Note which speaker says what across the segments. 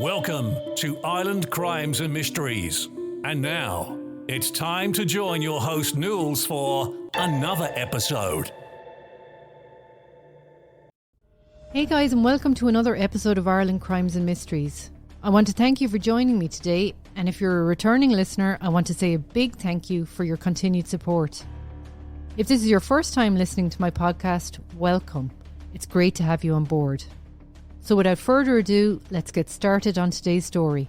Speaker 1: Welcome to Island Crimes and Mysteries. And now, it's time to join your host Nules for another episode.
Speaker 2: Hey guys, and welcome to another episode of Ireland Crimes and Mysteries. I want to thank you for joining me today, and if you're a returning listener, I want to say a big thank you for your continued support. If this is your first time listening to my podcast, welcome. It's great to have you on board. So without further ado, let's get started on today's story.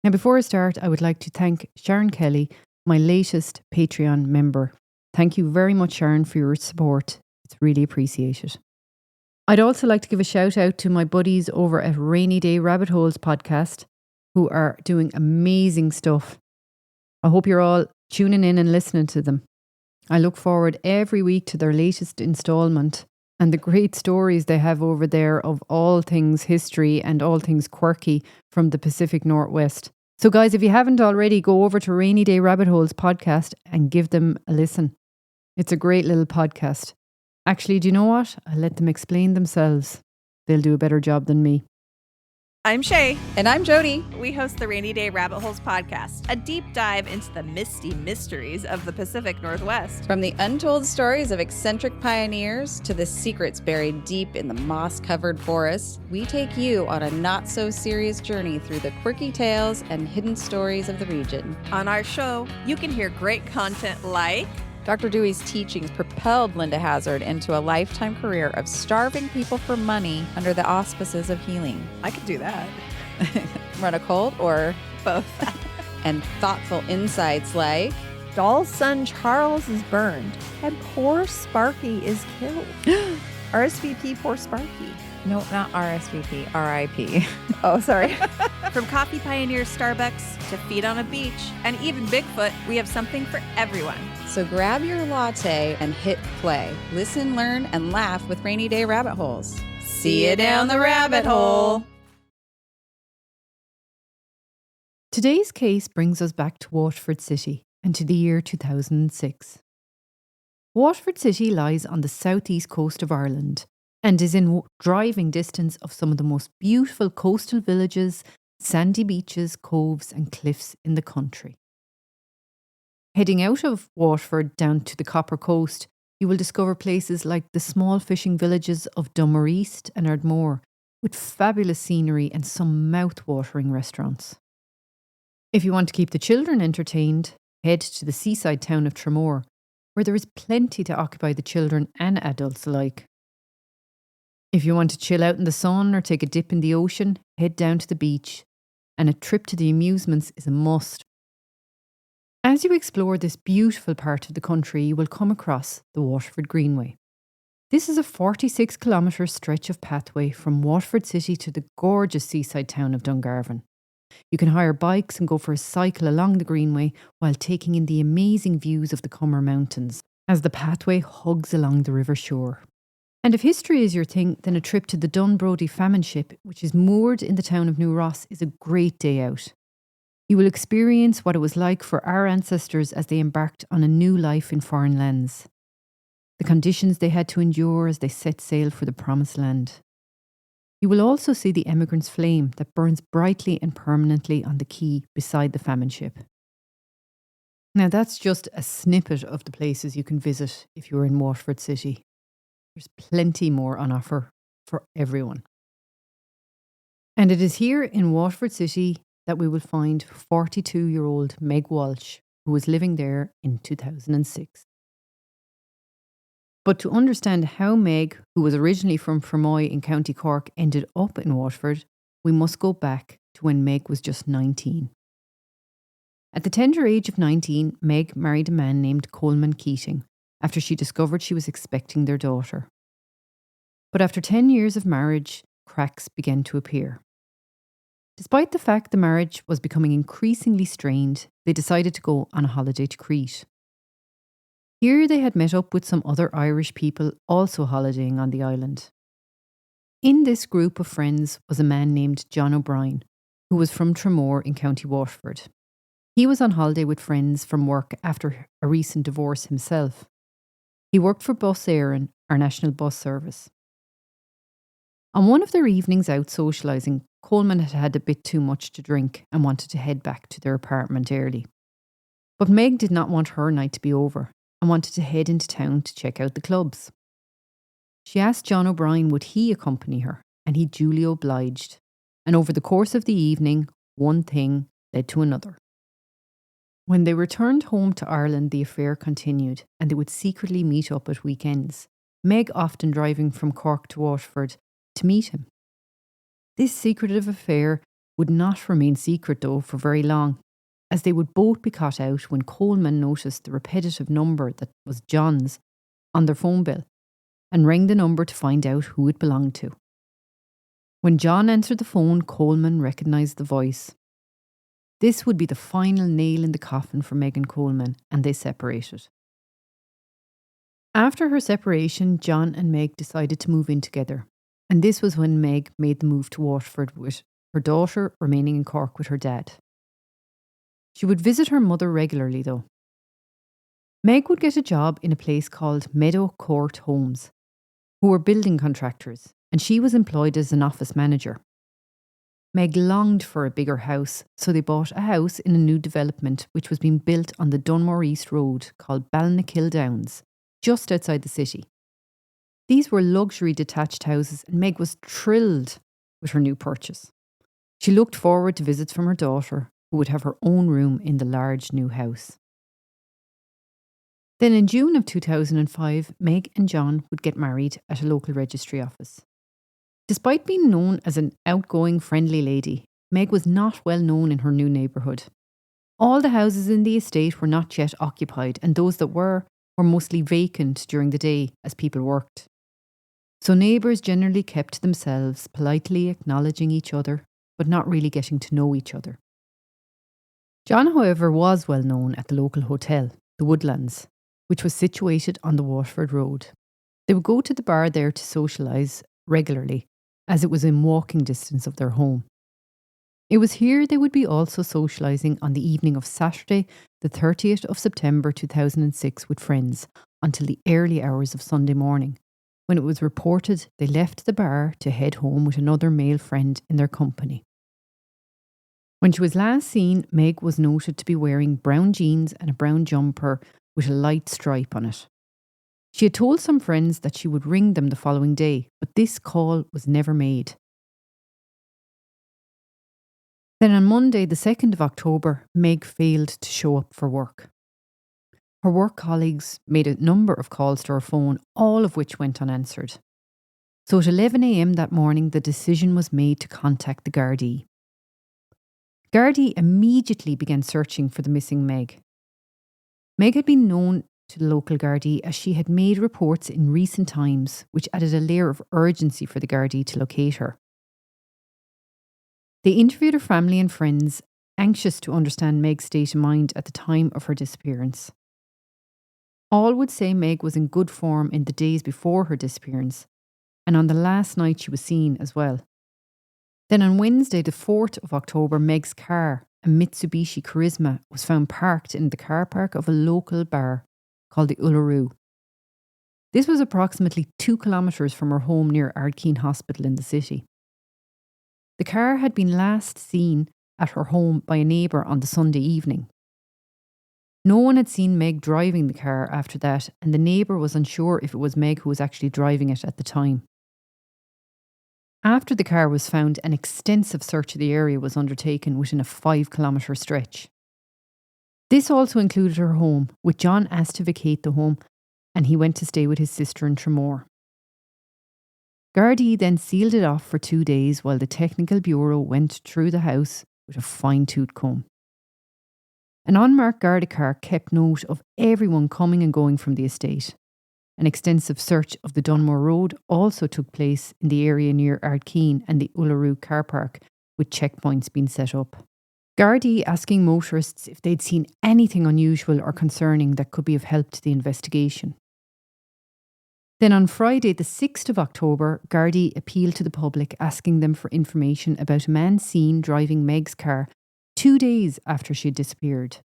Speaker 2: Now before I start, I would like to thank Sharon Kelly, my latest Patreon member. Thank you very much, Sharon, for your support. It's really appreciated. I'd also like to give a shout out to my buddies over at Rainy Day Rabbit Holes podcast, who are doing amazing stuff. I hope you're all tuning in and listening to them. I look forward every week to their latest instalment and the great stories they have over there of all things history and all things quirky from the Pacific Northwest. So guys, if you haven't already, go over to Rainy Day Rabbit Holes podcast and give them a listen. It's a great little podcast. Actually, do you know what? I'll let them explain themselves. They'll do a better job than me.
Speaker 3: I'm Shay.
Speaker 4: And I'm Jody.
Speaker 3: We host the Rainy Day Rabbit Holes podcast, a deep dive into the misty mysteries of the Pacific Northwest.
Speaker 4: From the untold stories of eccentric pioneers to the secrets buried deep in the moss-covered forests, we take you on a not-so-serious journey through the quirky tales and hidden stories of the region.
Speaker 3: On our show, you can hear great content like
Speaker 4: Dr. Dewey's teachings propelled Linda Hazard into a lifetime career of starving people for money under the auspices of healing.
Speaker 3: I could do that.
Speaker 4: Run a cult or
Speaker 3: Both.
Speaker 4: and thoughtful insights like
Speaker 5: Doll's son Charles is burned, and poor Sparky is killed. RSVP poor Sparky.
Speaker 4: no, not RSVP, RIP.
Speaker 5: Oh, sorry.
Speaker 3: From coffee pioneers Starbucks to feet on a beach and even Bigfoot, we have something for everyone.
Speaker 4: So grab your latte and hit play. Listen, learn, and laugh with Rainy Day Rabbit Holes.
Speaker 3: See you down the rabbit hole.
Speaker 2: Today's case brings us back to Waterford City and to the year 2006. Waterford City lies on the southeast coast of Ireland and is in driving distance of some of the most beautiful coastal villages, sandy beaches, coves and cliffs in the country. Heading out of Waterford down to the Copper Coast, you will discover places like the small fishing villages of Dunmore East and Ardmore, with fabulous scenery and some mouth-watering restaurants. If you want to keep the children entertained, head to the seaside town of Tramore, where there is plenty to occupy the children and adults alike. If you want to chill out in the sun or take a dip in the ocean, head down to the beach, and a trip to the amusements is a must. As you explore this beautiful part of the country, you will come across the Waterford Greenway. This is a 46-kilometre stretch of pathway from Waterford City to the gorgeous seaside town of Dungarvan. You can hire bikes and go for a cycle along the Greenway while taking in the amazing views of the Cummer Mountains as the pathway hugs along the River Suir. And if history is your thing, then a trip to the Dunbrody famine ship, which is moored in the town of New Ross, is a great day out. You will experience what it was like for our ancestors as they embarked on a new life in foreign lands. The conditions they had to endure as they set sail for the promised land. You will also see the emigrant's flame that burns brightly and permanently on the quay beside the famine ship. Now that's just a snippet of the places you can visit if you're in Waterford City. There's plenty more on offer for everyone. And it is here in Waterford City that we will find 42-year-old Meg Walsh, who was living there in 2006. But to understand how Meg, who was originally from Fermoy in County Cork, ended up in Waterford, we must go back to when Meg was just 19. At the tender age of 19, Meg married a man named Coleman Keating after she discovered she was expecting their daughter. But after 10 years of marriage, cracks began to appear. Despite the fact the marriage was becoming increasingly strained, they decided to go on a holiday to Crete. Here they had met up with some other Irish people also holidaying on the island. In this group of friends was a man named John O'Brien, who was from Tramore in County Waterford. He was on holiday with friends from work after a recent divorce himself. He worked for Bus Éireann, our national bus service. On one of their evenings out socialising, Coleman had had a bit too much to drink and wanted to head back to their apartment early. But Meg did not want her night to be over and wanted to head into town to check out the clubs. She asked John O'Brien would he accompany her, and he duly obliged. And over the course of the evening, one thing led to another. When they returned home to Ireland, the affair continued, and they would secretly meet up at weekends, Meg often driving from Cork to Waterford to meet him. This secretive affair would not remain secret, though, for very long, as they would both be caught out when Coleman noticed the repetitive number that was John's on their phone bill and rang the number to find out who it belonged to. When John answered the phone, Coleman recognised the voice. This would be the final nail in the coffin for Meg and Coleman, and they separated. After her separation, John and Meg decided to move in together, and this was when Meg made the move to Waterford, with her daughter remaining in Cork with her dad. She would visit her mother regularly, though. Meg would get a job in a place called Meadow Court Homes, who were building contractors, and she was employed as an office manager. Meg longed for a bigger house, so they bought a house in a new development which was being built on the Dunmore East Road called Balnakill Downs, just outside the city. These were luxury detached houses, and Meg was thrilled with her new purchase. She looked forward to visits from her daughter, who would have her own room in the large new house. Then in June of 2005, Meg and John would get married at a local registry office. Despite being known as an outgoing, friendly lady, Meg was not well known in her new neighbourhood. All the houses in the estate were not yet occupied, and those that were mostly vacant during the day as people worked. So neighbours generally kept to themselves, politely acknowledging each other, but not really getting to know each other. John, however, was well known at the local hotel, the Woodlands, which was situated on the Waterford Road. They would go to the bar there to socialise regularly, as it was in walking distance of their home. It was here they would be also socialising on the evening of Saturday, the 30th of September 2006 with friends until the early hours of Sunday morning, when it was reported they left the bar to head home with another male friend in their company. When she was last seen, Meg was noted to be wearing brown jeans and a brown jumper with a light stripe on it. She had told some friends that she would ring them the following day, but this call was never made. Then on Monday, the 2nd of October, Meg failed to show up for work. Her work colleagues made a number of calls to her phone, all of which went unanswered. So at 11 a.m. that morning, the decision was made to contact the Gardai. Gardai immediately began searching for the missing Meg. Meg had been known to the local Gardai as she had made reports in recent times, which added a layer of urgency for the Gardai to locate her. They interviewed her family and friends, anxious to understand Meg's state of mind at the time of her disappearance. All would say Meg was in good form in the days before her disappearance, and on the last night she was seen as well. Then on Wednesday, the 4th of October, Meg's car, a Mitsubishi Charisma, was found parked in the car park of a local bar called the Uluru. This was approximately 2 kilometres from her home near Ardkeen Hospital in the city. The car had been last seen at her home by a neighbour on the Sunday evening. No one had seen Meg driving the car after that, and the neighbour was unsure if it was Meg who was actually driving it at the time. After the car was found, an extensive search of the area was undertaken within a 5-kilometre stretch. This also included her home, with John asked to vacate the home, and he went to stay with his sister in Tramore. Gardai then sealed it off for 2 days while the Technical Bureau went through the house with a fine-tooth comb. An unmarked Garda car kept note of everyone coming and going from the estate. An extensive search of the Dunmore Road also took place in the area near Ardkeen and the Uluru car park, with checkpoints being set up. Gardai asking motorists if they'd seen anything unusual or concerning that could be of help to the investigation. Then on Friday, the 6th of October, Gardai appealed to the public, asking them for information about a man seen driving Meg's car 2 days after she had disappeared.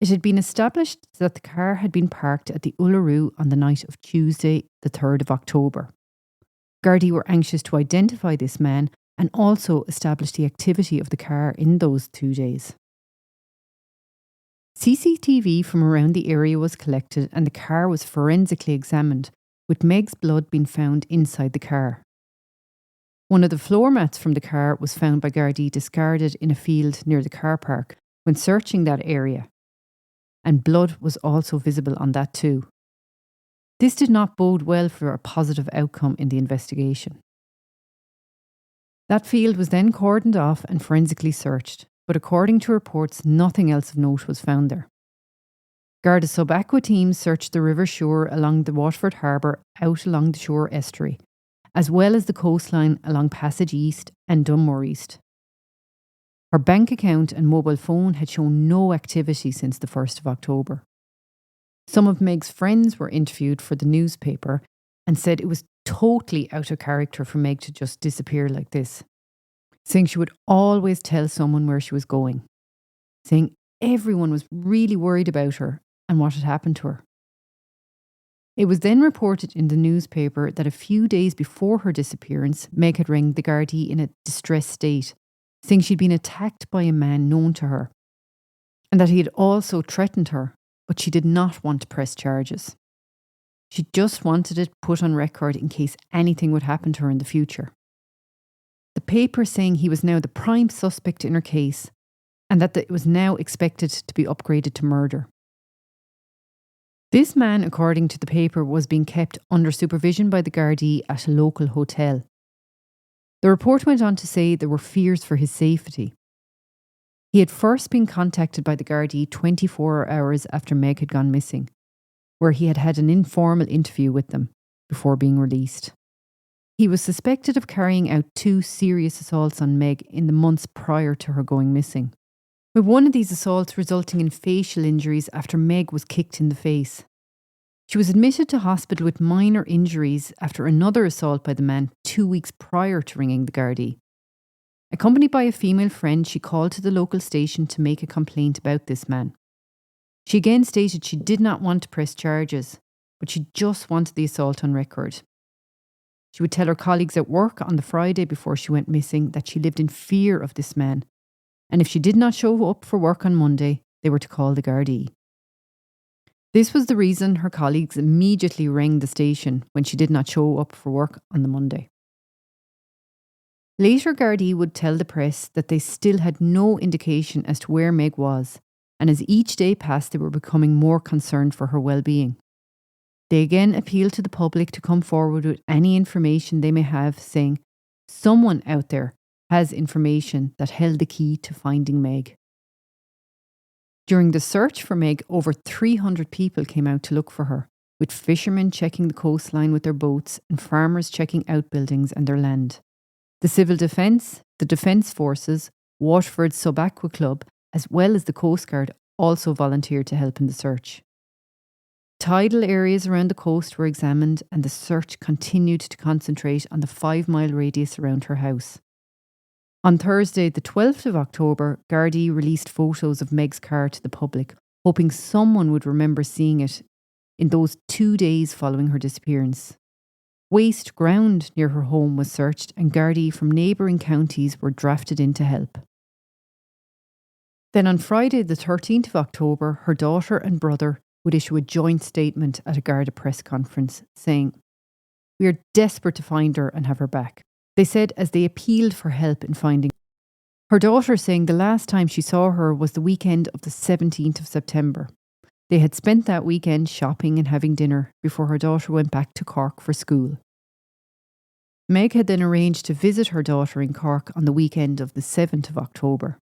Speaker 2: It had been established that the car had been parked at the Uluru on the night of Tuesday, the 3rd of October. Gardai were anxious to identify this man, and also establish the activity of the car in those 2 days. CCTV from around the area was collected and the car was forensically examined, with Meg's blood being found inside the car. One of the floor mats from the car was found by Gardai discarded in a field near the car park when searching that area, and blood was also visible on that too. This did not bode well for a positive outcome in the investigation. That field was then cordoned off and forensically searched, but according to reports, nothing else of note was found there. Garda sub-aqua teams searched the River Suir along the Waterford harbour out along the Suir estuary, as well as the coastline along Passage East and Dunmore East. Her bank account and mobile phone had shown no activity since the 1st of October. Some of Meg's friends were interviewed for the newspaper and said it was totally out of character for Meg to just disappear like this, saying she would always tell someone where she was going, saying everyone was really worried about her and what had happened to her. It was then reported in the newspaper that a few days before her disappearance, Meg had rang the Gardai in a distressed state, saying she'd been attacked by a man known to her, and that he had also threatened her, but she did not want to press charges. She just wanted it put on record in case anything would happen to her in the future. The paper saying he was now the prime suspect in her case and that it was now expected to be upgraded to murder. This man, according to the paper, was being kept under supervision by the Gardai at a local hotel. The report went on to say there were fears for his safety. He had first been contacted by the Gardai 24 hours after Meg had gone missing, where he had had an informal interview with them before being released. He was suspected of carrying out 2 serious assaults on Meg in the months prior to her going missing, with one of these assaults resulting in facial injuries after Meg was kicked in the face. She was admitted to hospital with minor injuries after another assault by the man 2 weeks prior to ringing the Gardai. Accompanied by a female friend, she called to the local station to make a complaint about this man. She again stated she did not want to press charges, but she just wanted the assault on record. She would tell her colleagues at work on the Friday before she went missing that she lived in fear of this man, and if she did not show up for work on Monday, they were to call the Gardai. This was the reason her colleagues immediately rang the station when she did not show up for work on the Monday. Later, Gardai would tell the press that they still had no indication as to where Meg was, and as each day passed, they were becoming more concerned for her well-being. They again appealed to the public to come forward with any information they may have, saying, someone out there has information that held the key to finding Meg. During the search for Meg, over 300 people came out to look for her, with fishermen checking the coastline with their boats and farmers checking outbuildings and their land. The Civil Defence, the Defence Forces, Waterford Sub-Aqua Club, as well as the Coast Guard also volunteered to help in the search. Tidal areas around the coast were examined and the search continued to concentrate on the 5-mile radius around her house. On Thursday, the 12th of October, Gardai released photos of Meg's car to the public, hoping someone would remember seeing it in those 2 days following her disappearance. Waste ground near her home was searched and Gardai from neighbouring counties were drafted in to help. Then on Friday, the 13th of October, her daughter and brother would issue a joint statement at a Garda press conference saying, "We are desperate to find her and have her back," they said as they appealed for help in finding her. Her daughter saying the last time she saw her was the weekend of the 17th of September. They had spent that weekend shopping and having dinner before her daughter went back to Cork for school. Meg had then arranged to visit her daughter in Cork on the weekend of the 7th of October.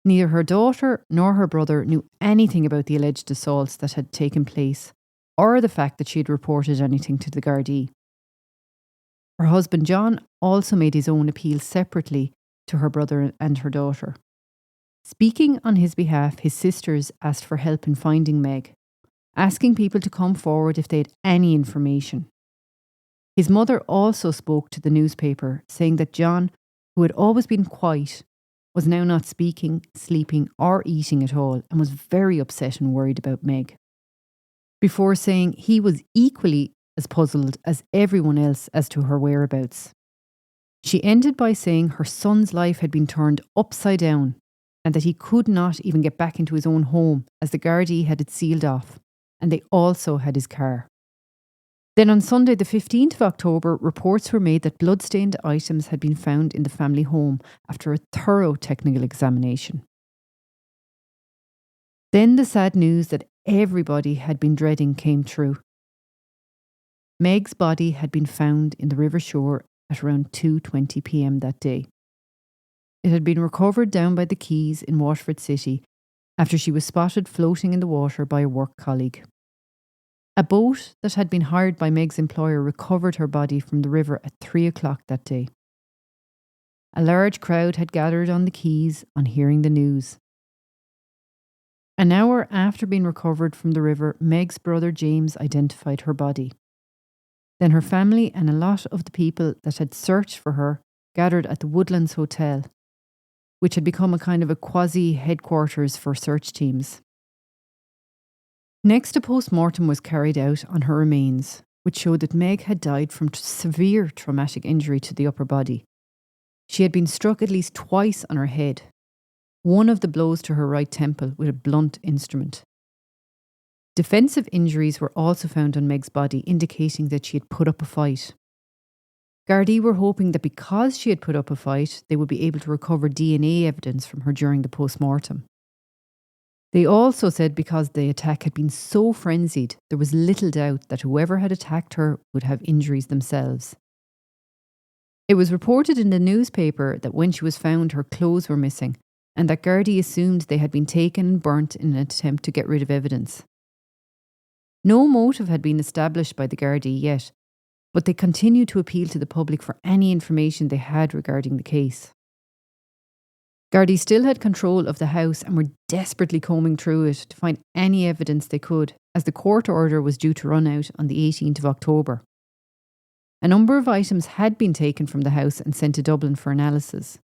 Speaker 2: Neither her daughter nor her brother knew anything about the alleged assaults that had taken place, or the fact that she had reported anything to the Gardai. Her husband John also made his own appeal separately to her brother and her daughter. Speaking on his behalf, his sisters asked for help in finding Meg, asking people to come forward if they had any information. His mother also spoke to the newspaper, saying that John, who had always been quiet, was now not speaking, sleeping or eating at all and was very upset and worried about Meg. Before saying he was equally as puzzled as everyone else as to her whereabouts. She ended by saying her son's life had been turned upside down and that he could not even get back into his own home as the Gardai had it sealed off, and they also had his car. Then on Sunday the 15th of October, reports were made that bloodstained items had been found in the family home after a thorough technical examination. Then the sad news that everybody had been dreading came true. Meg's body had been found in the River Suir at around 2:20 p.m. that day. It had been recovered down by the quays in Waterford City after she was spotted floating in the water by a work colleague. A boat that had been hired by Meg's employer recovered her body from the river at 3 o'clock that day. A large crowd had gathered on the quays on hearing the news. An hour after being recovered from the river, Meg's brother James identified her body. Then her family and a lot of the people that had searched for her gathered at the Woodlands Hotel, which had become a kind of a quasi-headquarters for search teams. Next, a post-mortem was carried out on her remains, which showed that Meg had died from severe traumatic injury to the upper body. She had been struck at least twice on her head, one of the blows to her right temple with a blunt instrument. Defensive injuries were also found on Meg's body, indicating that she had put up a fight. Gardai were hoping that because she had put up a fight, they would be able to recover DNA evidence from her during the post-mortem. They also said because the attack had been so frenzied, there was little doubt that whoever had attacked her would have injuries themselves. It was reported in the newspaper that when she was found, her clothes were missing, and that Gardai assumed they had been taken and burnt in an attempt to get rid of evidence. No motive had been established by the Gardai yet, but they continued to appeal to the public for any information they had regarding the case. Gardai still had control of the house and were desperately combing through it to find any evidence they could, as the court order was due to run out on the 18th of October. A number of items had been taken from the house and sent to Dublin for analysis.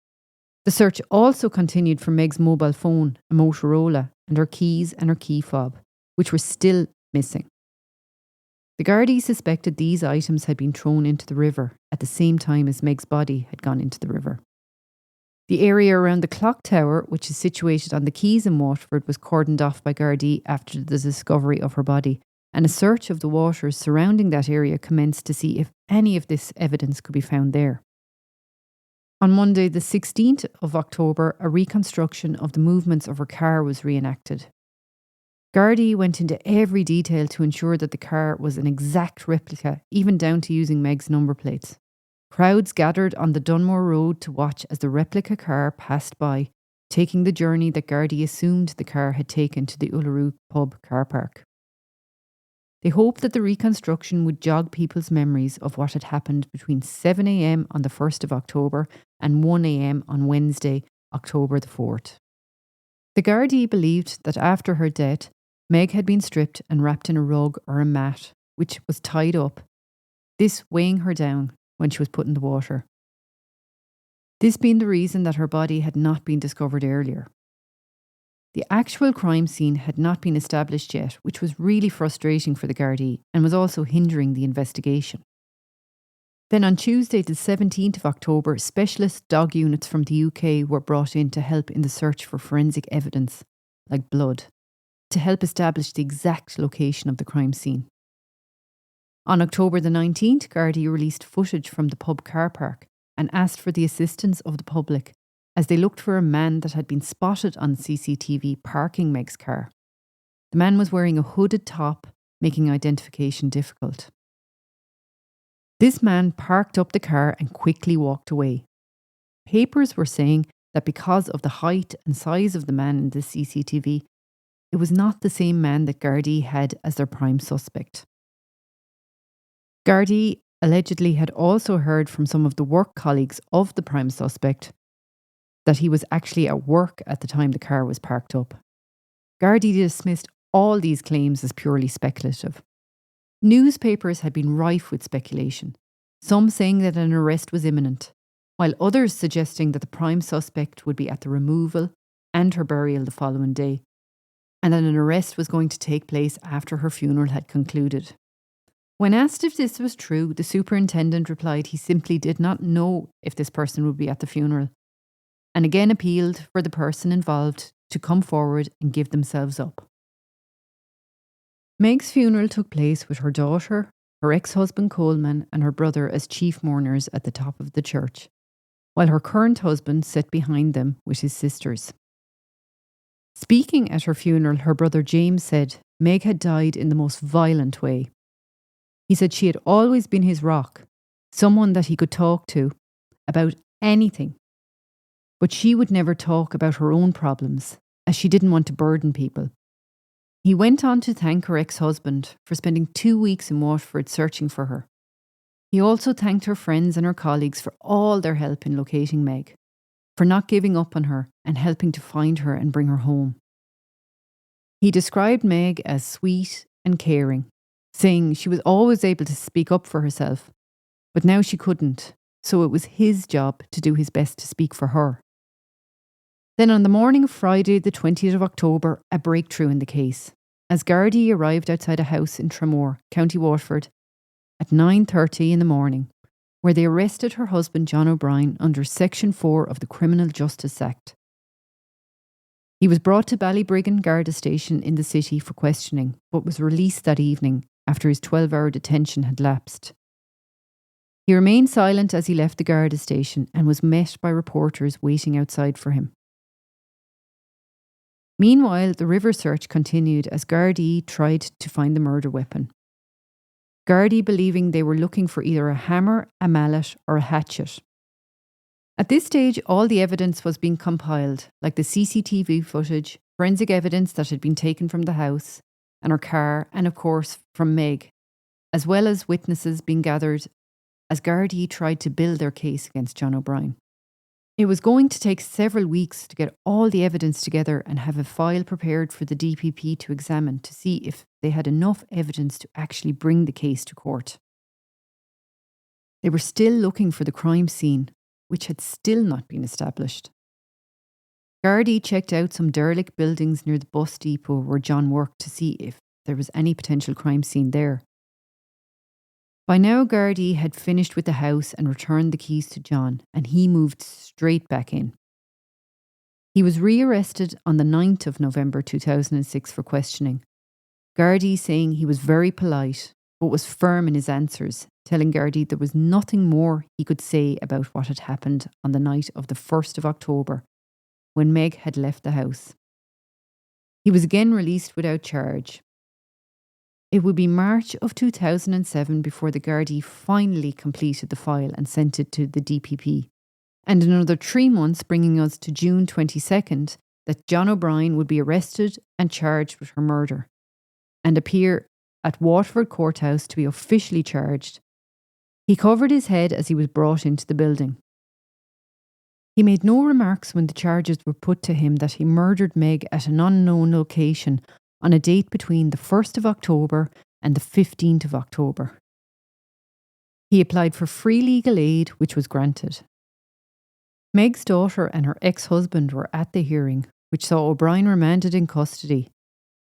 Speaker 2: The search also continued for Meg's mobile phone, a Motorola, and her keys and her key fob, which were still missing. The Gardai suspected these items had been thrown into the river at the same time as Meg's body had gone into the river. The area around the clock tower, which is situated on the quays in Waterford, was cordoned off by Gardai after the discovery of her body, and a search of the waters surrounding that area commenced to see if any of this evidence could be found there. On Monday, the 16th of October, a reconstruction of the movements of her car was reenacted. Gardai went into every detail to ensure that the car was an exact replica, even down to using Meg's number plates. Crowds gathered on the Dunmore Road to watch as the replica car passed by, taking the journey that Gardai assumed the car had taken to the Uluru pub car park. They hoped that the reconstruction would jog people's memories of what had happened between 7 a.m. on the 1st of October and 1 a.m. on Wednesday, October the 4th. The Gardai believed that after her death, Meg had been stripped and wrapped in a rug or a mat, which was tied up, this weighing her down when she was put in the water. This being the reason that her body had not been discovered earlier. The actual crime scene had not been established yet, which was really frustrating for the Gardai and was also hindering the investigation. Then on Tuesday, the 17th of October, specialist dog units from the UK were brought in to help in the search for forensic evidence, like blood, to help establish the exact location of the crime scene. On October the 19th, Gardai released footage from the pub car park and asked for the assistance of the public as they looked for a man that had been spotted on CCTV parking Meg's car. The man was wearing a hooded top, making identification difficult. This man parked up the car and quickly walked away. Papers were saying that because of the height and size of the man in the CCTV, it was not the same man that Gardai had as their prime suspect. Gardai allegedly had also heard from some of the work colleagues of the prime suspect that he was actually at work at the time the car was parked up. Gardai dismissed all these claims as purely speculative. Newspapers had been rife with speculation, some saying that an arrest was imminent, while others suggesting that the prime suspect would be at the removal and her burial the following day, and that an arrest was going to take place after her funeral had concluded. When asked if this was true, the superintendent replied he simply did not know if this person would be at the funeral, and again appealed for the person involved to come forward and give themselves up. Meg's funeral took place with her daughter, her ex-husband Coleman, and her brother as chief mourners at the top of the church, while her current husband sat behind them with his sisters. Speaking at her funeral, her brother James said Meg had died in the most violent way. He said she had always been his rock, someone that he could talk to about anything. But she would never talk about her own problems, as she didn't want to burden people. He went on to thank her ex-husband for spending 2 weeks in Waterford searching for her. He also thanked her friends and her colleagues for all their help in locating Meg, for not giving up on her and helping to find her and bring her home. He described Meg as sweet and caring, saying she was always able to speak up for herself, but now she couldn't, so it was his job to do his best to speak for her. Then on the morning of Friday, the 20th of October, a breakthrough in the case, as Gardai arrived outside a house in Tramore, County Waterford, at 9:30 in the morning, where they arrested her husband John O'Brien under Section 4 of the Criminal Justice Act. He was brought to Ballybriggan Garda station in the city for questioning, but was released that evening after his 12-hour detention had lapsed. He remained silent as he left the Garda station and was met by reporters waiting outside for him. Meanwhile, the river search continued as Gardai tried to find the murder weapon. Gardai believing they were looking for either a hammer, a mallet, or a hatchet. At this stage, all the evidence was being compiled, like the CCTV footage, forensic evidence that had been taken from the house and her car, and of course from Meg, as well as witnesses being gathered as Gardai tried to build their case against John O'Brien. It was going to take several weeks to get all the evidence together and have a file prepared for the DPP to examine to see if they had enough evidence to actually bring the case to court. They were still looking for the crime scene, which had still not been established. Gardai checked out some derelict buildings near the bus depot where John worked to see if there was any potential crime scene there. By now, Gardai had finished with the house and returned the keys to John, and he moved straight back in. He was rearrested on the 9th of November 2006 for questioning. Gardai saying he was very polite, but was firm in his answers, telling Gardai there was nothing more he could say about what had happened on the night of the 1st of October, when Meg had left the house. He was again released without charge. It would be March of 2007 before the Gardai finally completed the file and sent it to the DPP, and another 3 months bringing us to June 22nd that John O'Brien would be arrested and charged with her murder and appear at Waterford Courthouse to be officially charged. He covered his head as he was brought into the building. He made no remarks when the charges were put to him that he murdered Meg at an unknown location on a date between the 1st of October and the 15th of October. He applied for free legal aid, which was granted. Meg's daughter and her ex-husband were at the hearing, which saw O'Brien remanded in custody,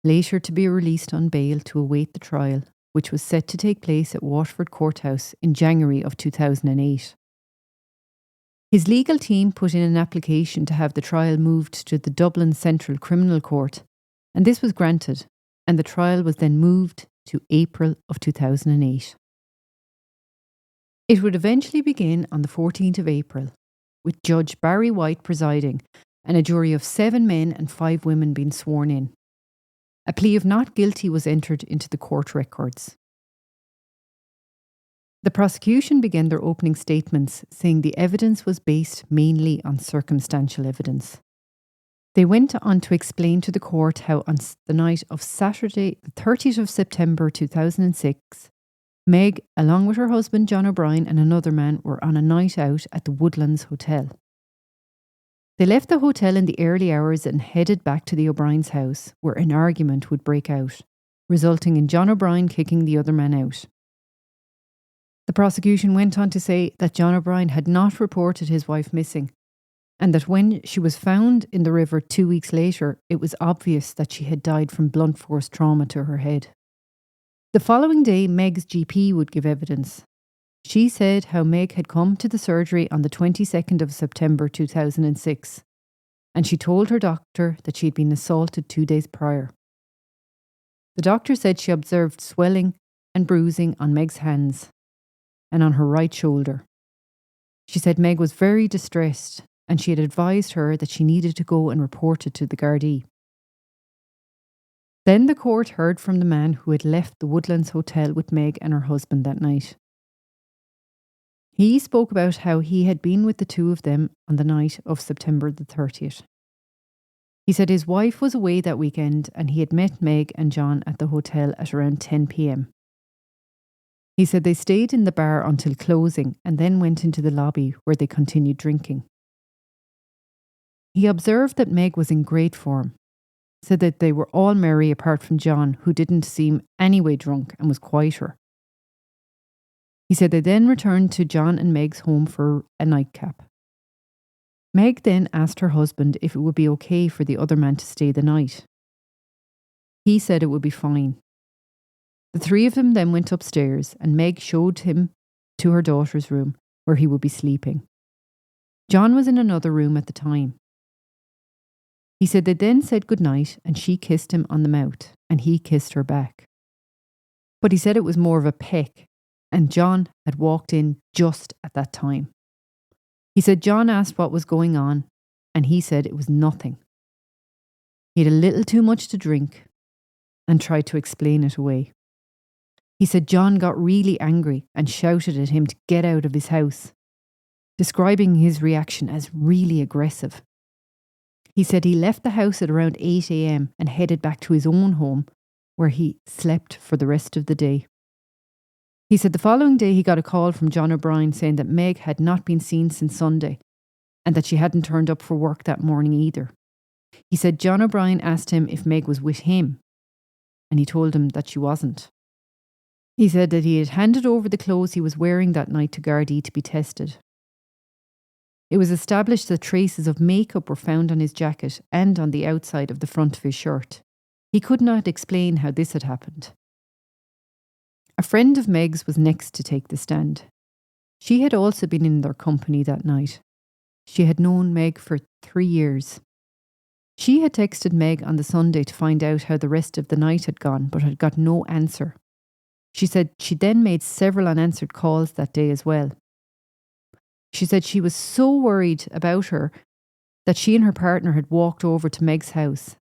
Speaker 2: later to be released on bail to await the trial, which was set to take place at Waterford Courthouse in January of 2008. His legal team put in an application to have the trial moved to the Dublin Central Criminal Court, and this was granted, and the trial was then moved to April of 2008. It would eventually begin on the 14th of April, with Judge Barry White presiding and a jury of 7 men and 5 women being sworn in. A plea of not guilty was entered into the court records. The prosecution began their opening statements saying the evidence was based mainly on circumstantial evidence. They went on to explain to the court how on the night of Saturday, the 30th of September 2006, Meg, along with her husband John O'Brien and another man, were on a night out at the Woodlands Hotel. They left the hotel in the early hours and headed back to the O'Brien's house, where an argument would break out, resulting in John O'Brien kicking the other man out. The prosecution went on to say that John O'Brien had not reported his wife missing, and that when she was found in the river 2 weeks later, it was obvious that she had died from blunt force trauma to her head. The following day, Meg's GP would give evidence. She said how Meg had come to the surgery on the 22nd of September 2006, and she told her doctor that she had been assaulted 2 days prior. The doctor said she observed swelling and bruising on Meg's hands and on her right shoulder. She said Meg was very distressed and she had advised her that she needed to go and report it to the Gardai. Then the court heard from the man who had left the Woodlands Hotel with Meg and her husband that night. He spoke about how he had been with the two of them on the night of September the 30th. He said his wife was away that weekend and he had met Meg and John at the hotel at around 10 p.m. He said they stayed in the bar until closing and then went into the lobby where they continued drinking. He observed that Meg was in great form, said that they were all merry apart from John, who didn't seem anyway drunk and was quieter. He said they then returned to John and Meg's home for a nightcap. Meg then asked her husband if it would be okay for the other man to stay the night. He said it would be fine. The three of them then went upstairs and Meg showed him to her daughter's room where he would be sleeping. John was in another room at the time. He said they then said goodnight and she kissed him on the mouth and he kissed her back. But he said it was more of a peck and John had walked in just at that time. He said John asked what was going on and he said it was nothing. He had a little too much to drink and tried to explain it away. He said John got really angry and shouted at him to get out of his house, describing his reaction as really aggressive. He said he left the house at around 8 a.m. and headed back to his own home where he slept for the rest of the day. He said the following day he got a call from John O'Brien saying that Meg had not been seen since Sunday and that she hadn't turned up for work that morning either. He said John O'Brien asked him if Meg was with him and he told him that she wasn't. He said that he had handed over the clothes he was wearing that night to Gardai to be tested. It was established that traces of makeup were found on his jacket and on the outside of the front of his shirt. He could not explain how this had happened. A friend of Meg's was next to take the stand. She had also been in their company that night. She had known Meg for 3 years. She had texted Meg on the Sunday to find out how the rest of the night had gone, but had got no answer. She said she then made several unanswered calls that day as well. She said she was so worried about her that she and her partner had walked over to Meg's house,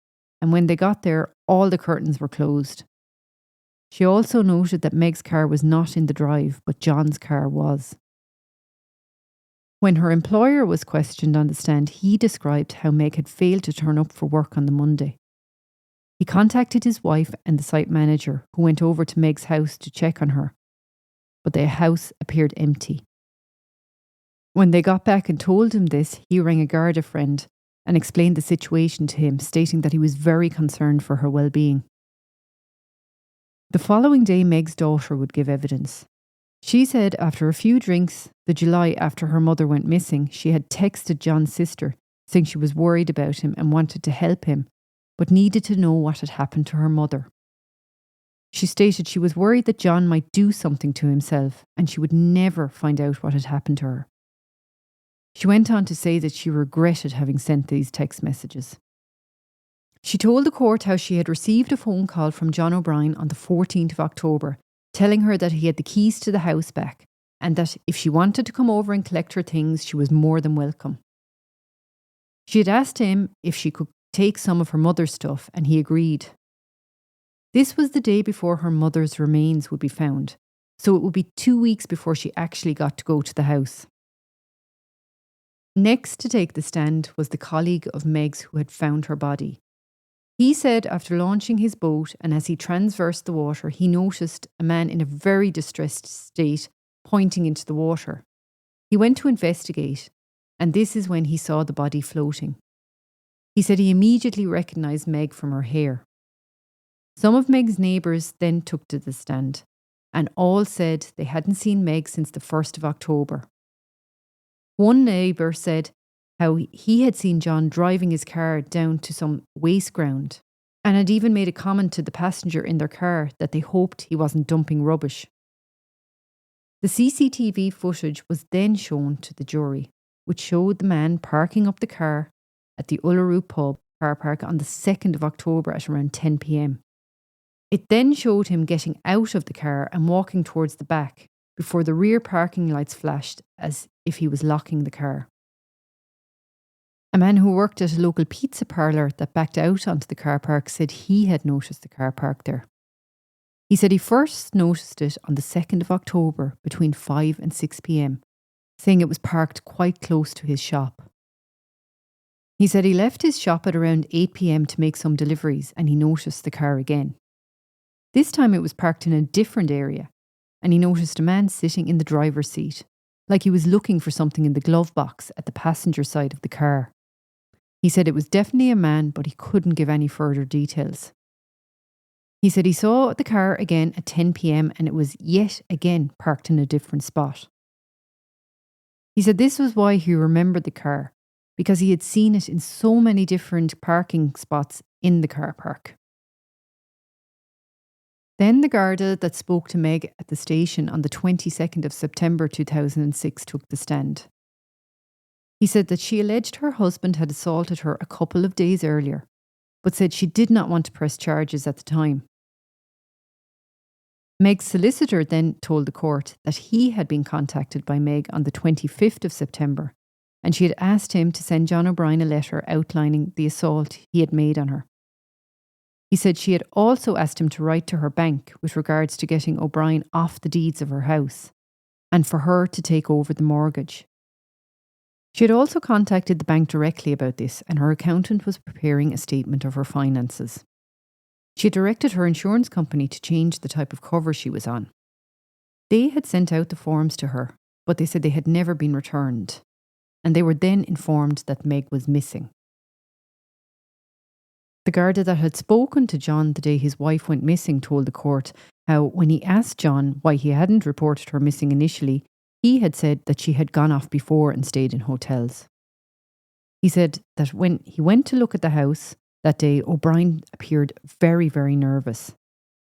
Speaker 2: and when they got there, all the curtains were closed. She also noted that Meg's car was not in the drive, but John's car was. When her employer was questioned on the stand, he described how Meg had failed to turn up for work on the Monday. He contacted his wife and the site manager, who went over to Meg's house to check on her, but the house appeared empty. When they got back and told him this, he rang a Gardai friend and explained the situation to him, stating that he was very concerned for her well-being. The following day, Meg's daughter would give evidence. She said after a few drinks, the July after her mother went missing, she had texted John's sister, saying she was worried about him and wanted to help him, but needed to know what had happened to her mother. She stated she was worried that John might do something to himself and she would never find out what had happened to her. She went on to say that she regretted having sent these text messages. She told the court how she had received a phone call from John O'Brien on the 14th of October, telling her that he had the keys to the house back and that if she wanted to come over and collect her things, she was more than welcome. She had asked him if she could take some of her mother's stuff and he agreed. This was the day before her mother's remains would be found, so it would be 2 weeks before she actually got to go to the house. Next to take the stand was the colleague of Meg's who had found her body. He said after launching his boat and as he transversed the water, he noticed a man in a very distressed state pointing into the water. He went to investigate, and this is when he saw the body floating. He said he immediately recognised Meg from her hair. Some of Meg's neighbours then took to the stand, and all said they hadn't seen Meg since the 1st of October. One neighbour said how he had seen John driving his car down to some waste ground and had even made a comment to the passenger in their car that they hoped he wasn't dumping rubbish. The CCTV footage was then shown to the jury, which showed the man parking up the car at the Uluru pub car park on the 2nd of October at around 10 p.m. It then showed him getting out of the car and walking towards the back before the rear parking lights flashed as if he was locking the car. A man who worked at a local pizza parlour that backed out onto the car park said he had noticed the car parked there. He said he first noticed it on the 2nd of October between 5 and 6 p.m, saying it was parked quite close to his shop. He said he left his shop at around 8 p.m. to make some deliveries and he noticed the car again. This time it was parked in a different area and he noticed a man sitting in the driver's seat, like he was looking for something in the glove box at the passenger side of the car. He said it was definitely a man, but he couldn't give any further details. He said he saw the car again at 10 p.m. and it was yet again parked in a different spot. He said this was why he remembered the car, because he had seen it in so many different parking spots in the car park. Then the Garda that spoke to Meg at the station on the 22nd of September 2006 took the stand. He said that she alleged her husband had assaulted her a couple of days earlier, but said she did not want to press charges at the time. Meg's solicitor then told the court that he had been contacted by Meg on the 25th of September and she had asked him to send John O'Brien a letter outlining the assault he had made on her. He said she had also asked him to write to her bank with regards to getting O'Brien off the deeds of her house and for her to take over the mortgage. She had also contacted the bank directly about this and her accountant was preparing a statement of her finances. She had directed her insurance company to change the type of cover she was on. They had sent out the forms to her, but they said they had never been returned, and they were then informed that Meg was missing. The Garda that had spoken to John the day his wife went missing told the court how, when he asked John why he hadn't reported her missing initially, he had said that she had gone off before and stayed in hotels. He said that when he went to look at the house that day, O'Brien appeared very, very nervous.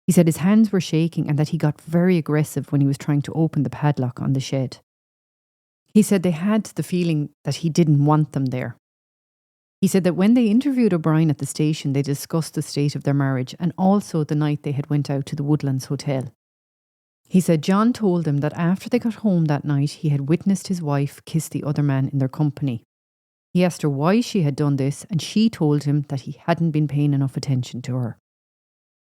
Speaker 2: He said his hands were shaking and that he got very aggressive when he was trying to open the padlock on the shed. He said they had the feeling that he didn't want them there. He said that when they interviewed O'Brien at the station, they discussed the state of their marriage and also the night they had went out to the Woodlands Hotel. He said John told him that after they got home that night, he had witnessed his wife kiss the other man in their company. He asked her why she had done this and she told him that he hadn't been paying enough attention to her.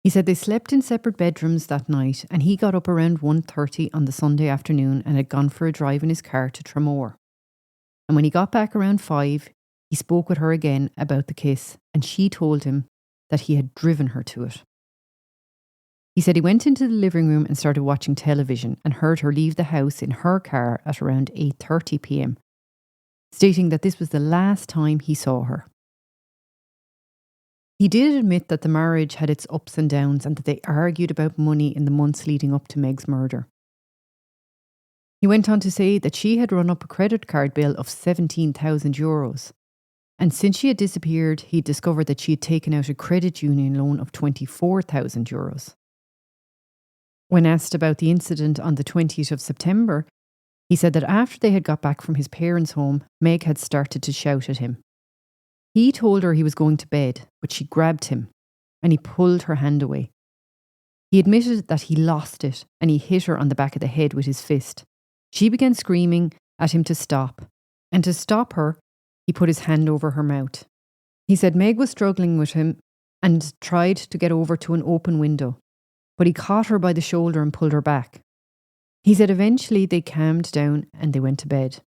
Speaker 2: He said they slept in separate bedrooms that night and he got up around 1:30 on the Sunday afternoon and had gone for a drive in his car to Tramore. And when he got back around 5, he spoke with her again about the kiss and she told him that he had driven her to it. He said he went into the living room and started watching television and heard her leave the house in her car at around 8:30 p.m, stating that this was the last time he saw her. He did admit that the marriage had its ups and downs and that they argued about money in the months leading up to Meg's murder. He went on to say that she had run up a credit card bill of €17,000, and since she had disappeared, he discovered that she had taken out a credit union loan of €24,000. When asked about the incident on the 20th of September, he said that after they had got back from his parents' home, Meg had started to shout at him. He told her he was going to bed, but she grabbed him and he pulled her hand away. He admitted that he lost it and he hit her on the back of the head with his fist. She began screaming at him to stop, and to stop her, he put his hand over her mouth. He said Meg was struggling with him and tried to get over to an open window, but he caught her by the shoulder and pulled her back. He said eventually they calmed down and they went to bed.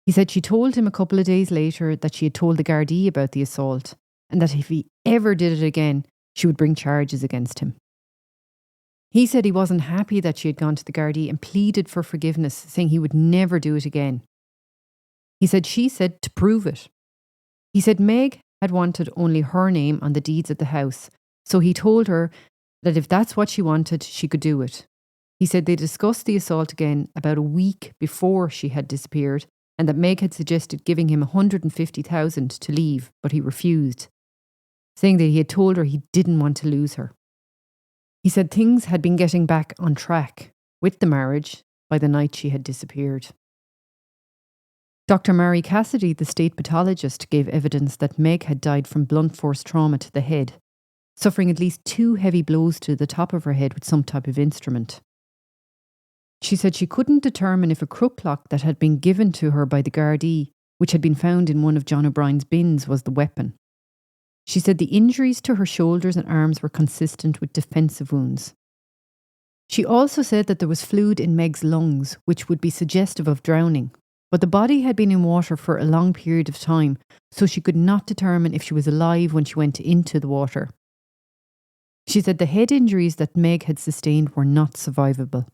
Speaker 2: He said she told him a couple of days later that she had told the Gardai about the assault and that if he ever did it again, she would bring charges against him. He said he wasn't happy that she had gone to the Gardai and pleaded for forgiveness, saying he would never do it again. He said she said to prove it. He said Meg had wanted only her name on the deeds of the house, so he told her that if that's what she wanted, she could do it. He said they discussed the assault again about a week before she had disappeared and that Meg had suggested giving him $150,000 to leave, but he refused, saying that he had told her he didn't want to lose her. He said things had been getting back on track with the marriage by the night she had disappeared. Dr. Mary Cassidy, the state pathologist, gave evidence that Meg had died from blunt force trauma to the head, suffering at least 2 heavy blows to the top of her head with some type of instrument. She said she couldn't determine if a crook lock that had been given to her by the Gardai, which had been found in one of John O'Brien's bins, was the weapon. She said the injuries to her shoulders and arms were consistent with defensive wounds. She also said that there was fluid in Meg's lungs, which would be suggestive of drowning, but the body had been in water for a long period of time, so she could not determine if she was alive when she went into the water. She said the head injuries that Meg had sustained were not survivable.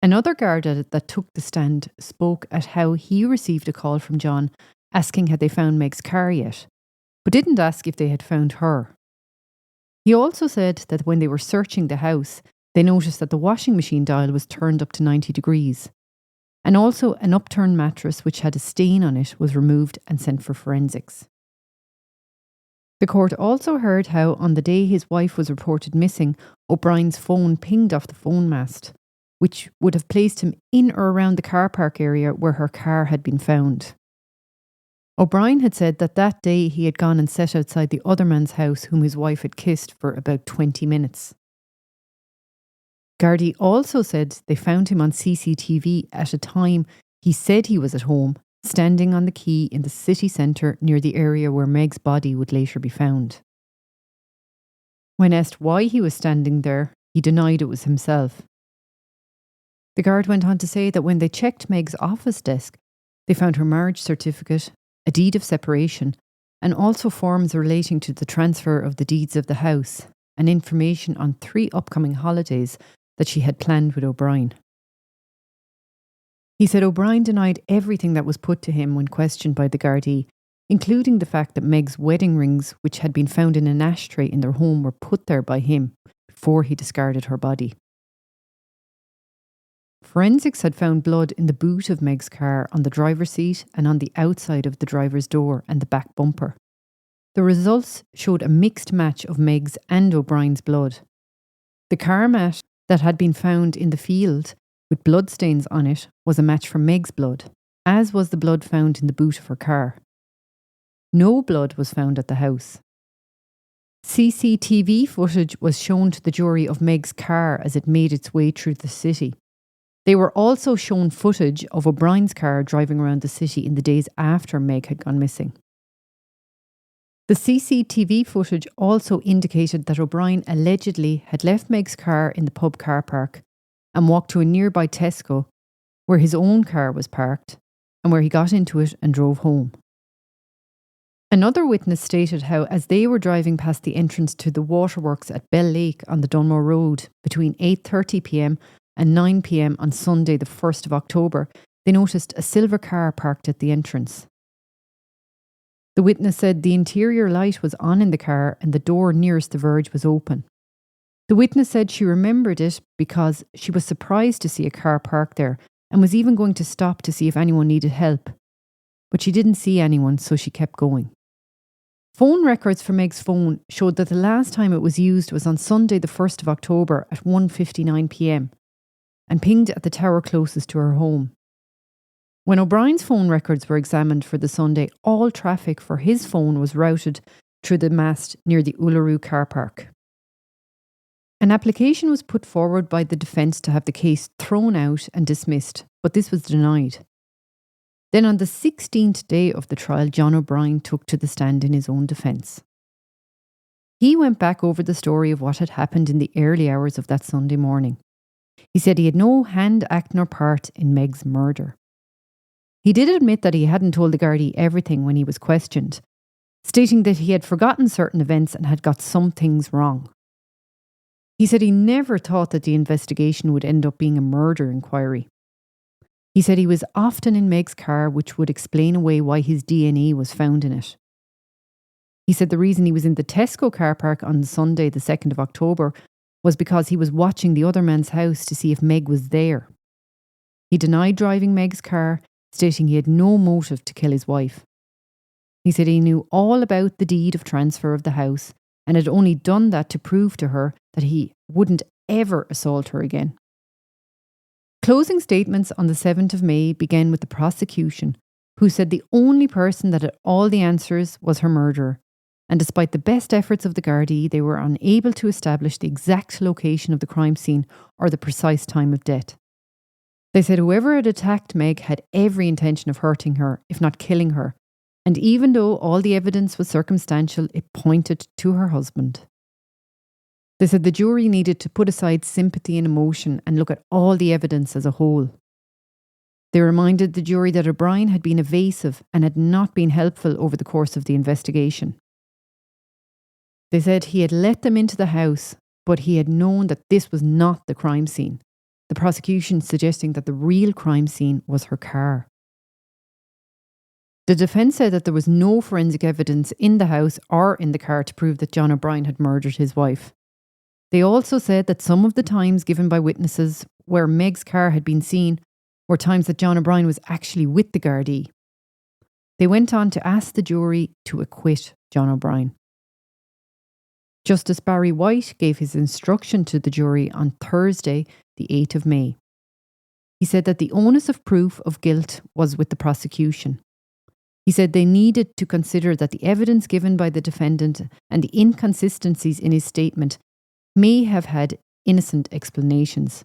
Speaker 2: Another guard that took the stand spoke at how he received a call from John asking had they found Meg's car yet, but didn't ask if they had found her. He also said that when they were searching the house, they noticed that the washing machine dial was turned up to 90 degrees, and also an upturned mattress which had a stain on it was removed and sent for forensics. The court also heard how on the day his wife was reported missing, O'Brien's phone pinged off the phone mast, which would have placed him in or around the car park area where her car had been found. O'Brien had said that that day he had gone and sat outside the other man's house whom his wife had kissed for about 20 minutes. Gardai also said they found him on CCTV at a time he said he was at home, standing on the quay in the city centre near the area where Meg's body would later be found. When asked why he was standing there, he denied it was himself. The guard went on to say that when they checked Meg's office desk, they found her marriage certificate, a deed of separation, and also forms relating to the transfer of the deeds of the house, and information on 3 upcoming holidays that she had planned with O'Brien. He said O'Brien denied everything that was put to him when questioned by the Gardai, including the fact that Meg's wedding rings, which had been found in an ashtray in their home, were put there by him before he discarded her body. Forensics had found blood in the boot of Meg's car, on the driver's seat and on the outside of the driver's door and the back bumper. The results showed a mixed match of Meg's and O'Brien's blood. The car mat that had been found in the field with bloodstains on it was a match for Meg's blood, as was the blood found in the boot of her car. No blood was found at the house. CCTV footage was shown to the jury of Meg's car as it made its way through the city. They were also shown footage of O'Brien's car driving around the city in the days after Meg had gone missing. The CCTV footage also indicated that O'Brien allegedly had left Meg's car in the pub car park and walked to a nearby Tesco where his own car was parked and where he got into it and drove home. Another witness stated how as they were driving past the entrance to the waterworks at Bell Lake on the Dunmore Road between 8:30 p.m. and 9 p.m. on Sunday the 1st of October, they noticed a silver car parked at the entrance. The witness said the interior light was on in the car and the door nearest the verge was open. The witness said she remembered it because she was surprised to see a car parked there and was even going to stop to see if anyone needed help. But she didn't see anyone, so she kept going. Phone records for Meg's phone showed that the last time it was used was on Sunday the 1st of October at 1:59 p.m. and pinged at the tower closest to her home. When O'Brien's phone records were examined for the Sunday, all traffic for his phone was routed through the mast near the Uluru car park. An application was put forward by the defence to have the case thrown out and dismissed, but this was denied. Then on the 16th day of the trial, John O'Brien took to the stand in his own defence. He went back over the story of what had happened in the early hours of that Sunday morning. He said he had no hand, act nor part in Meg's murder. He did admit that he hadn't told the Gardai everything when he was questioned, stating that he had forgotten certain events and had got some things wrong. He said he never thought that the investigation would end up being a murder inquiry. He said he was often in Meg's car, which would explain away why his DNA was found in it. He said the reason he was in the Tesco car park on Sunday the 2nd of October was because he was watching the other man's house to see if Meg was there. He denied driving Meg's car, stating he had no motive to kill his wife. He said he knew all about the deed of transfer of the house and had only done that to prove to her that he wouldn't ever assault her again. Closing statements on the 7th of May began with the prosecution, who said the only person that had all the answers was her murderer, and despite the best efforts of the Gardai, they were unable to establish the exact location of the crime scene or the precise time of death. They said whoever had attacked Meg had every intention of hurting her, if not killing her, and even though all the evidence was circumstantial, it pointed to her husband. They said the jury needed to put aside sympathy and emotion and look at all the evidence as a whole. They reminded the jury that O'Brien had been evasive and had not been helpful over the course of the investigation. They said he had let them into the house, but he had known that this was not the crime scene, the prosecution suggesting that the real crime scene was her car. The defence said that there was no forensic evidence in the house or in the car to prove that John O'Brien had murdered his wife. They also said that some of the times given by witnesses where Meg's car had been seen were times that John O'Brien was actually with the Gardai. They went on to ask the jury to acquit John O'Brien. Justice Barry White gave his instruction to the jury on Thursday, the 8th of May. He said that the onus of proof of guilt was with the prosecution. He said they needed to consider that the evidence given by the defendant and the inconsistencies in his statement may have had innocent explanations.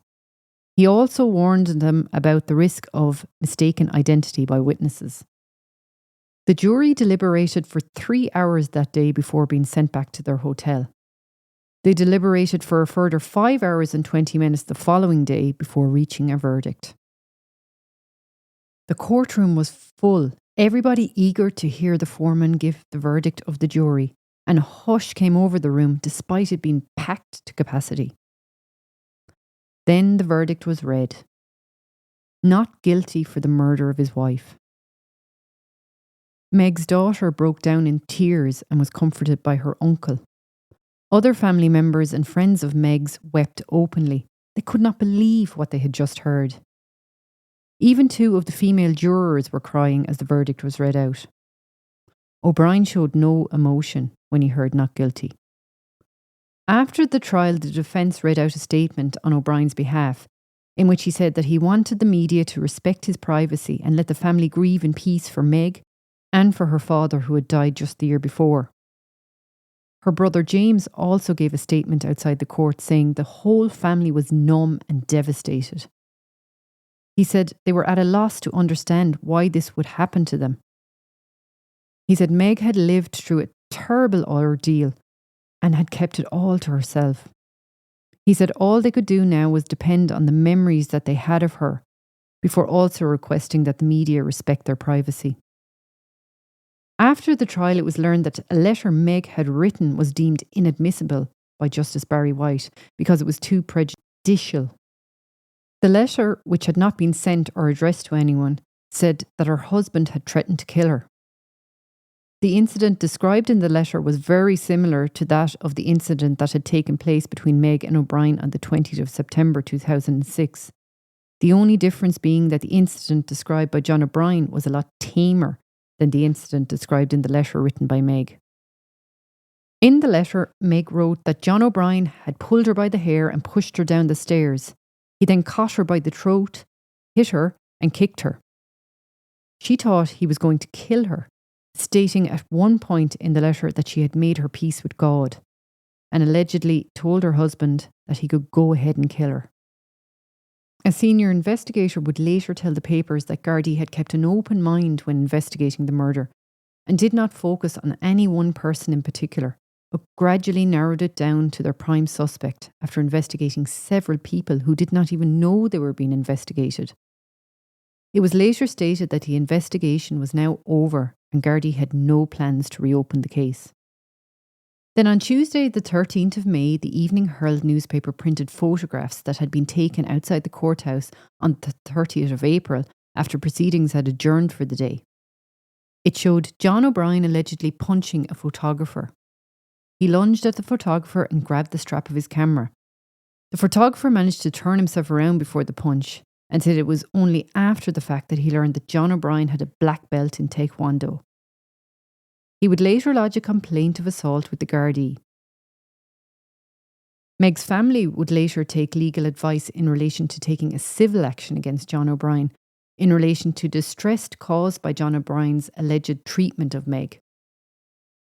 Speaker 2: He also warned them about the risk of mistaken identity by witnesses. The jury deliberated for 3 hours that day before being sent back to their hotel. They deliberated for a further 5 hours and 20 minutes the following day before reaching a verdict. The courtroom was full, everybody eager to hear the foreman give the verdict of the jury, and a hush came over the room despite it being packed to capacity. Then the verdict was read. Not guilty for the murder of his wife. Meg's daughter broke down in tears and was comforted by her uncle. Other family members and friends of Meg's wept openly. They could not believe what they had just heard. Even 2 of the female jurors were crying as the verdict was read out. O'Brien showed no emotion when he heard not guilty. After the trial, the defence read out a statement on O'Brien's behalf, in which he said that he wanted the media to respect his privacy and let the family grieve in peace for Meg and for her father who had died just the year before. Her brother James also gave a statement outside the court saying the whole family was numb and devastated. He said they were at a loss to understand why this would happen to them. He said Meg had lived through a terrible ordeal and had kept it all to herself. He said all they could do now was depend on the memories that they had of her, before also requesting that the media respect their privacy. After the trial, it was learned that a letter Meg had written was deemed inadmissible by Justice Barry White because it was too prejudicial. The letter, which had not been sent or addressed to anyone, said that her husband had threatened to kill her. The incident described in the letter was very similar to that of the incident that had taken place between Meg and O'Brien on the 20th of September 2006. The only difference being that the incident described by John O'Brien was a lot tamer than the incident described in the letter written by Meg. In the letter, Meg wrote that John O'Brien had pulled her by the hair and pushed her down the stairs. He then caught her by the throat, hit her and kicked her. She thought he was going to kill her, stating at one point in the letter that she had made her peace with God and allegedly told her husband that he could go ahead and kill her. A senior investigator would later tell the papers that Gardai had kept an open mind when investigating the murder and did not focus on any one person in particular, but gradually narrowed it down to their prime suspect after investigating several people who did not even know they were being investigated. It was later stated that the investigation was now over and Gardai had no plans to reopen the case. Then on Tuesday, the 13th of May, the Evening Herald newspaper printed photographs that had been taken outside the courthouse on the 30th of April after proceedings had adjourned for the day. It showed John O'Brien allegedly punching a photographer. He lunged at the photographer and grabbed the strap of his camera. The photographer managed to turn himself around before the punch and said it was only after the fact that he learned that John O'Brien had a black belt in Taekwondo. He would later lodge a complaint of assault with the Gardai. Meg's family would later take legal advice in relation to taking a civil action against John O'Brien in relation to distress caused by John O'Brien's alleged treatment of Meg.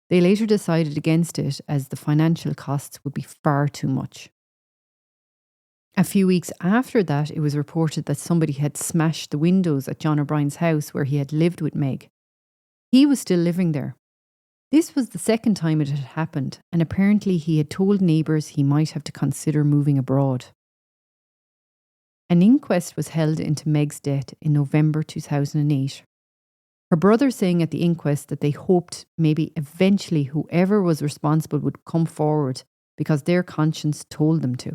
Speaker 2: They later decided against it as the financial costs would be far too much. A few weeks after that, it was reported that somebody had smashed the windows at John O'Brien's house where he had lived with Meg. He was still living there. This was the second time it had happened, and apparently he had told neighbours he might have to consider moving abroad. An inquest was held into Meg's death in November 2008. Her brother saying at the inquest that they hoped maybe eventually whoever was responsible would come forward because their conscience told them to.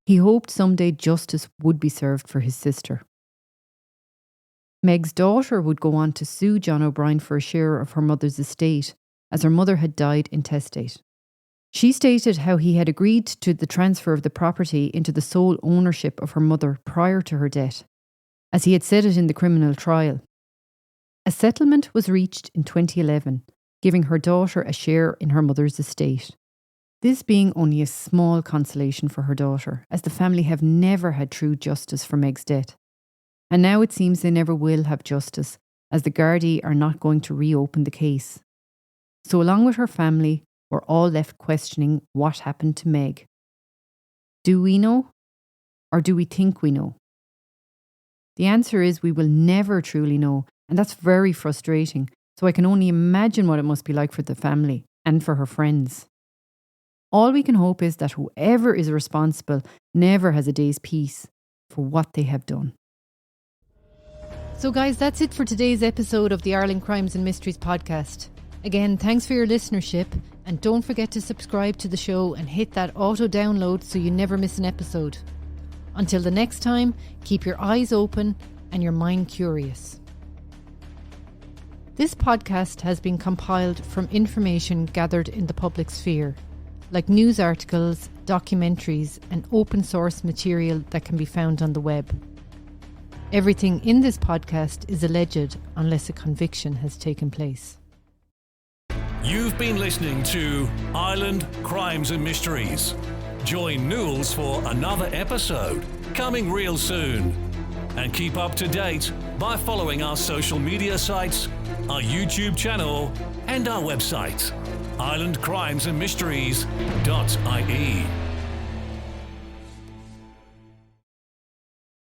Speaker 2: He hoped someday justice would be served for his sister. Meg's daughter would go on to sue John O'Brien for a share of her mother's estate, as her mother had died intestate. She stated how he had agreed to the transfer of the property into the sole ownership of her mother prior to her death, as he had said it in the criminal trial. A settlement was reached in 2011, giving her daughter a share in her mother's estate. This being only a small consolation for her daughter, as the family have never had true justice for Meg's death. And now it seems they never will have justice, as the Gardai are not going to reopen the case. So along with her family, we're all left questioning what happened to Meg. Do we know? Or do we think we know? The answer is we will never truly know, and that's very frustrating, so I can only imagine what it must be like for the family and for her friends. All we can hope is that whoever is responsible never has a day's peace for what they have done. So guys, that's it for today's episode of the Ireland Crimes and Mysteries podcast. Again, thanks for your listenership, and don't forget to subscribe to the show and hit that auto download so you never miss an episode. Until the next time, keep your eyes open and your mind curious. This podcast has been compiled from information gathered in the public sphere, like news articles, documentaries, and open source material that can be found on the web. Everything in this podcast is alleged unless a conviction has taken place.
Speaker 1: You've been listening to Ireland Crimes and Mysteries. Join Nules for another episode, coming real soon. And keep up to date by following our social media sites, our YouTube channel, and our website, irelandcrimesandmysteries.ie.